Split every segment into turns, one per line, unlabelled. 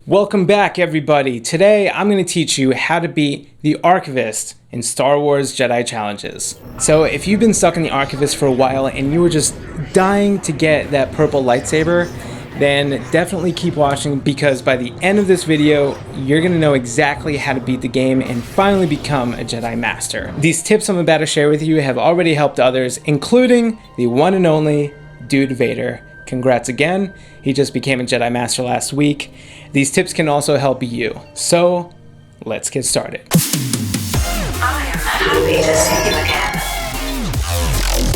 Welcome back, everybody. Today I'm going to teach you how to beat the Archivist in Star Wars Jedi Challenges. So if you've been stuck in the Archivist for a while and you were just dying to get that purple lightsaber, then definitely keep watching, because by the end of this video you're going to know exactly how to beat the game and finally become a Jedi Master. These tips I'm about to share with you have already helped others, including the one and only Dude Vader. Congrats again, he just became a Jedi Master last week. These tips can also help you. So, let's get started.
I am happy to see you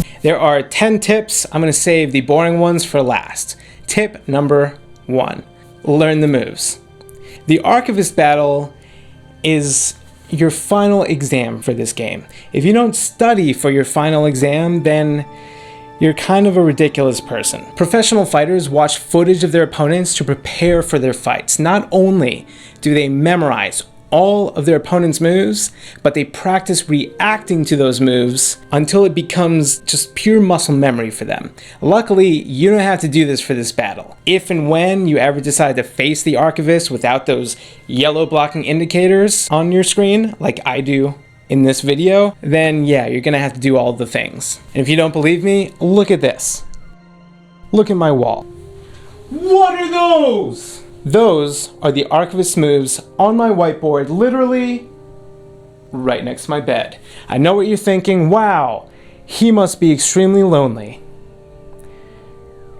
again.
There are 10 tips. I'm going to save the boring ones for last. Tip number 1. Learn the moves. The Archivist battle is your final exam for this game. If you don't study for your final exam, then you're kind of a ridiculous person. Professional fighters watch footage of their opponents to prepare for their fights. Not only do they memorize all of their opponent's moves, but they practice reacting to those moves until it becomes just pure muscle memory for them. Luckily, you don't have to do this for this battle. If and when you ever decide to face the Archivist without those yellow blocking indicators on your screen, like I do in this video, then yeah, you're gonna have to do all the things. And if you don't believe me, look at this. Look at my wall. What are those? Those are the Archivist moves on my whiteboard, literally right next to my bed. I know what you're thinking, wow, he must be extremely lonely.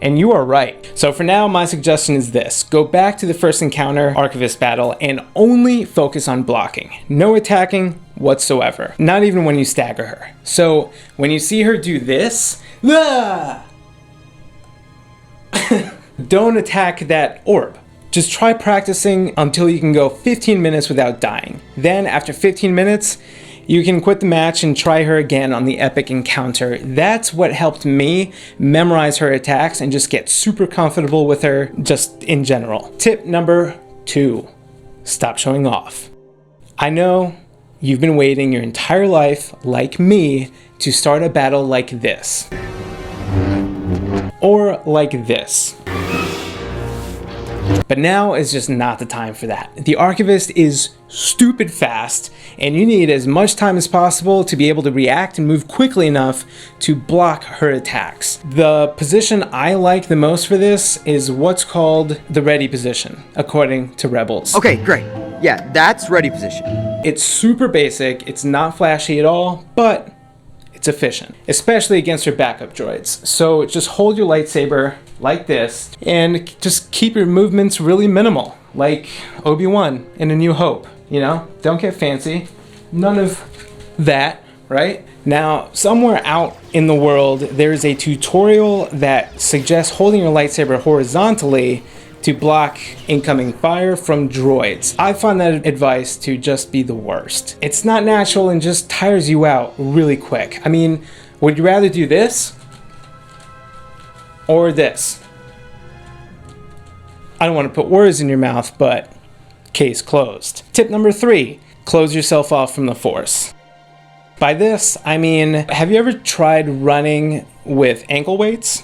And you are right. So for now, my suggestion is this. Go back to the first encounter Archivist battle and only focus on blocking. No attacking whatsoever. Not even when you stagger her. So when you see her do this, don't attack that orb. Just try practicing until you can go 15 minutes without dying. Then after 15 minutes, you can quit the match and try her again on the epic encounter. That's what helped me memorize her attacks and just get super comfortable with her just in general. Tip number 2, stop showing off. I know you've been waiting your entire life, like me, to start a battle like this. Or like this. But now is just not the time for that. The Archivist is stupid fast, and you need as much time as possible to be able to react and move quickly enough to block her attacks. The position I like the most for this is what's called the ready position, according to Rebels.
Okay, great. Yeah, that's ready position.
It's super basic, it's not flashy at all, but it's efficient, especially against your backup droids. So just hold your lightsaber like this and just keep your movements really minimal, like Obi-Wan in A New Hope. You know, don't get fancy. None of that, right? Now, somewhere out in the world, there's a tutorial that suggests holding your lightsaber horizontally to block incoming fire from droids. I find that advice to just be the worst. It's not natural and just tires you out really quick. I mean, would you rather do this or this? I don't want to put words in your mouth, but case closed. Tip number 3, close yourself off from the Force. By this, I mean, have you ever tried running with ankle weights?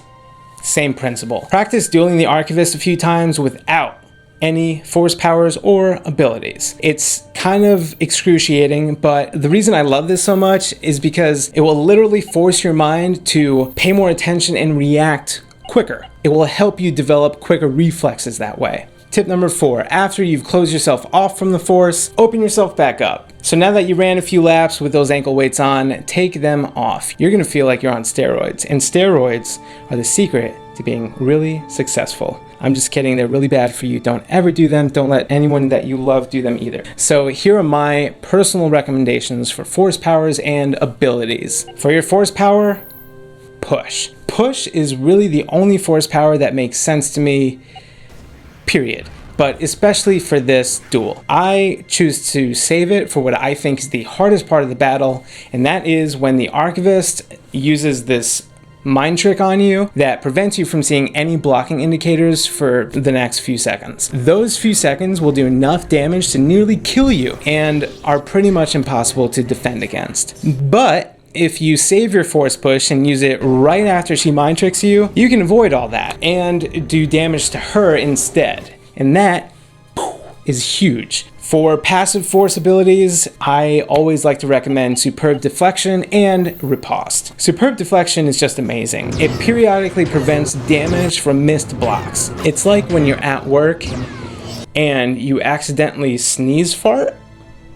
Same principle. Practice dueling the Archivist a few times without any Force powers or abilities. It's kind of excruciating, but the reason I love this so much is because it will literally force your mind to pay more attention and react quicker. It will help you develop quicker reflexes that way. Tip number 4, after you've closed yourself off from the Force, open yourself back up. So now that you ran a few laps with those ankle weights on, take them off. You're gonna feel like you're on steroids, and steroids are the secret to being really successful. I'm just kidding, they're really bad for you. Don't ever do them. Don't let anyone that you love do them either. So here are my personal recommendations for Force powers and abilities. For your Force power, push. Push is really the only Force power that makes sense to me, period. But especially for this duel. I choose to save it for what I think is the hardest part of the battle, and that is when the Archivist uses this mind trick on you that prevents you from seeing any blocking indicators for the next few seconds. Those few seconds will do enough damage to nearly kill you and are pretty much impossible to defend against. But if you save your Force push and use it right after she mind tricks you, you can avoid all that and do damage to her instead. And that is huge. For passive force abilities, I always like to recommend Superb Deflection and Riposte. Superb Deflection is just amazing. It periodically prevents damage from missed blocks. It's like when you're at work and you accidentally sneeze fart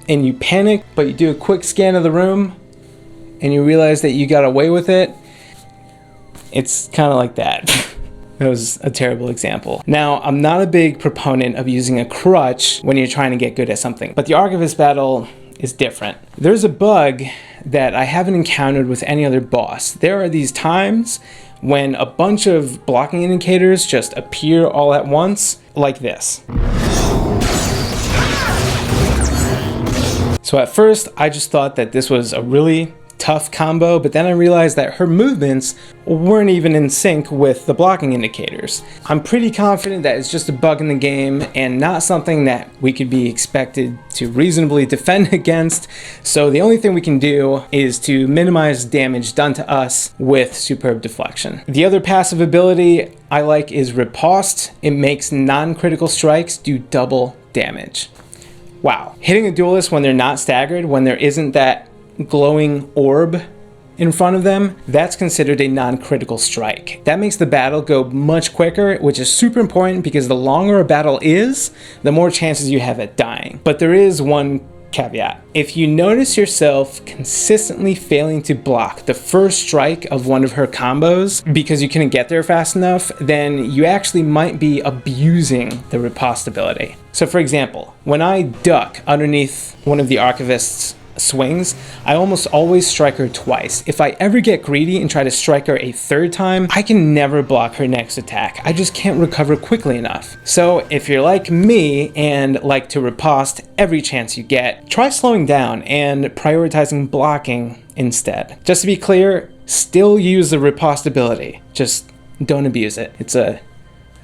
and you panic, but you do a quick scan of the room and you realize that you got away with it. It's kind of like that. That was a terrible example. Now, I'm not a big proponent of using a crutch when you're trying to get good at something, but the Archivist battle is different. There's a bug that I haven't encountered with any other boss. There are these times when a bunch of blocking indicators just appear all at once, like this. So at first, I just thought that this was a really tough combo, but then I realized that her movements weren't even in sync with the blocking indicators. I'm pretty confident that it's just a bug in the game and not something that we could be expected to reasonably defend against, so the only thing we can do is to minimize damage done to us with Superb Deflection. The other passive ability I like is Riposte. It makes non-critical strikes do double damage. Wow. Hitting a duelist when they're not staggered, when there isn't that glowing orb in front of them, that's considered a non-critical strike. That makes the battle go much quicker, which is super important because the longer a battle is, the more chances you have at dying. But there is one caveat. If you notice yourself consistently failing to block the first strike of one of her combos because you couldn't get there fast enough, then you actually might be abusing the Riposte ability. So for example, when I duck underneath one of the Archivist's swings, I almost always strike her twice. If I ever get greedy and try to strike her a third time, I can never block her next attack. I just can't recover quickly enough. So if you're like me and like to riposte every chance you get, try slowing down and prioritizing blocking instead. Just to be clear, still use the riposte ability, just don't abuse it. It's a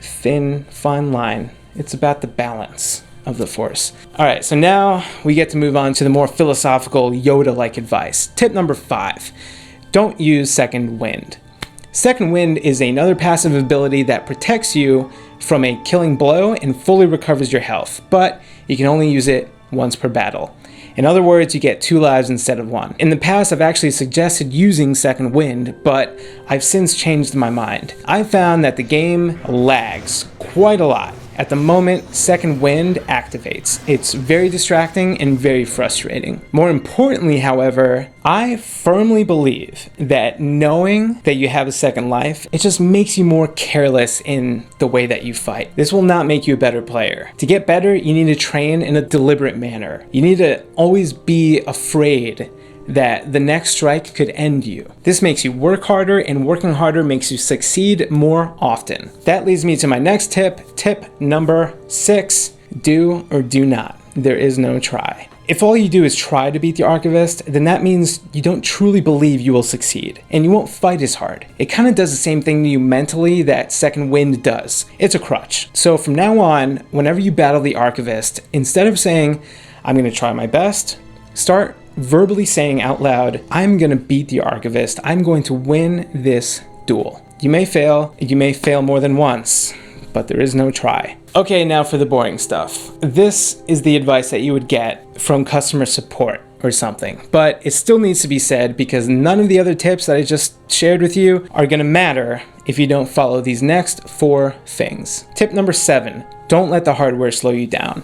thin, fine line. It's about the balance of the Force. All right, so now we get to move on to the more philosophical Yoda-like advice. Tip number 5, don't use Second Wind. Second Wind is another passive ability that protects you from a killing blow and fully recovers your health, but you can only use it once per battle. In other words, you get 2 lives instead of 1. In the past, I've actually suggested using Second Wind, but I've since changed my mind. I found that the game lags quite a lot. At the moment, Second Wind activates. It's very distracting and very frustrating. More importantly, however, I firmly believe that knowing that you have a second life, it just makes you more careless in the way that you fight. This will not make you a better player. To get better, you need to train in a deliberate manner. You need to always be afraid that the next strike could end you. This makes you work harder, and working harder makes you succeed more often. That leads me to my next tip, tip number 6, do or do not. There is no try. If all you do is try to beat the Archivist, then that means you don't truly believe you will succeed, and you won't fight as hard. It kind of does the same thing to you mentally that Second Wind does. It's a crutch. So from now on, whenever you battle the Archivist, instead of saying, I'm gonna try my best, start verbally saying out loud, I'm gonna beat the Archivist, I'm going to win this duel. You may fail more than once, but there is no try. Okay, now for the boring stuff. This is the advice that you would get from customer support or something, but it still needs to be said because none of the other tips that I just shared with you are gonna matter if you don't follow these next 4 things. Tip number 7, don't let the hardware slow you down.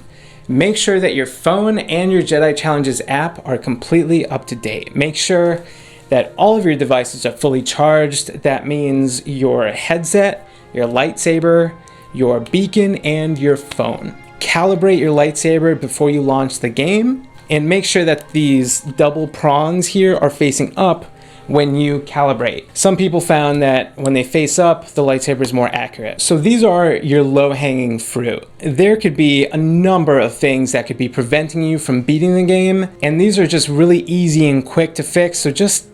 Make sure that your phone and your Jedi Challenges app are completely up to date. Make sure that all of your devices are fully charged. That means your headset, your lightsaber, your beacon, and your phone. Calibrate your lightsaber before you launch the game, and make sure that these double prongs here are facing up when you calibrate. Some people found that when they face up, the lightsaber is more accurate. So these are your low-hanging fruit. There could be a number of things that could be preventing you from beating the game, and these are just really easy and quick to fix, so just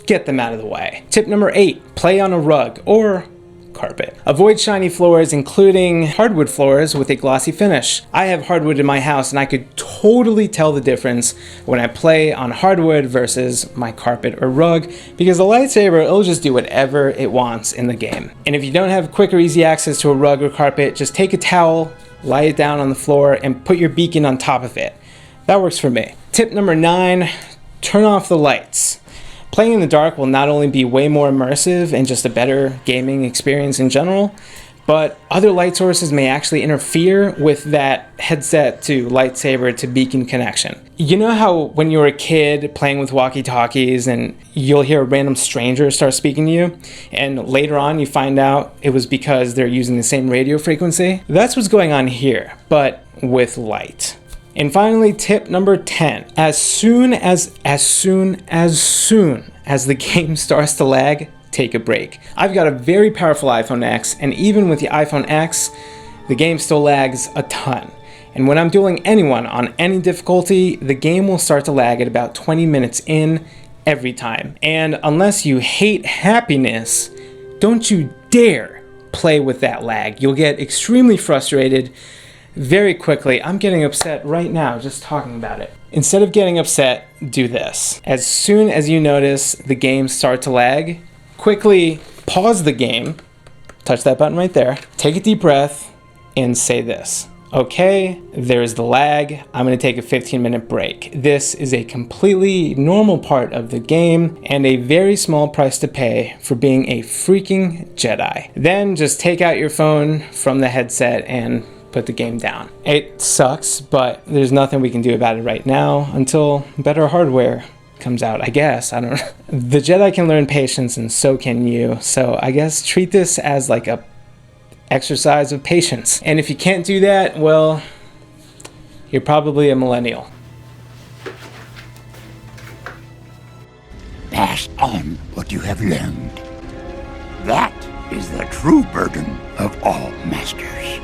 get them out of the way. Tip number 8, play on a rug or carpet. Avoid shiny floors, including hardwood floors with a glossy finish. I have hardwood in my house and I could totally tell the difference when I play on hardwood versus my carpet or rug, because the lightsaber, it'll just do whatever it wants in the game. And if you don't have quick or easy access to a rug or carpet, just take a towel, lie it down on the floor, and put your beacon on top of it. That works for me. Tip number 9, turn off the lights. Playing in the dark will not only be way more immersive and just a better gaming experience in general, but other light sources may actually interfere with that headset to lightsaber to beacon connection. You know how when you were a kid playing with walkie-talkies and you'll hear a random stranger start speaking to you, and later on you find out it was because they're using the same radio frequency? That's what's going on here, but with light. And finally, tip number 10. As soon as the game starts to lag, take a break. I've got a very powerful iPhone X, and even with the iPhone X, the game still lags a ton. And when I'm dueling anyone on any difficulty, the game will start to lag at about 20 minutes in every time. And unless you hate happiness, don't you dare play with that lag. You'll get extremely frustrated very quickly. I'm getting upset right now just talking about it. Instead of getting upset, do this. As soon as you notice the game start to lag, quickly pause the game, touch that button right there, take a deep breath, and say this. Okay, there's the lag. I'm going to take a 15-minute break. This is a completely normal part of the game and a very small price to pay for being a freaking Jedi. Then just take out your phone from the headset and put the game down. It sucks, but there's nothing we can do about it right now until better hardware comes out, I guess. I don't know. The Jedi can learn patience, and so can you. So I guess treat this as like a exercise of patience. And if you can't do that, well, you're probably a millennial.
Pass on what you have learned. That is the true burden of all masters.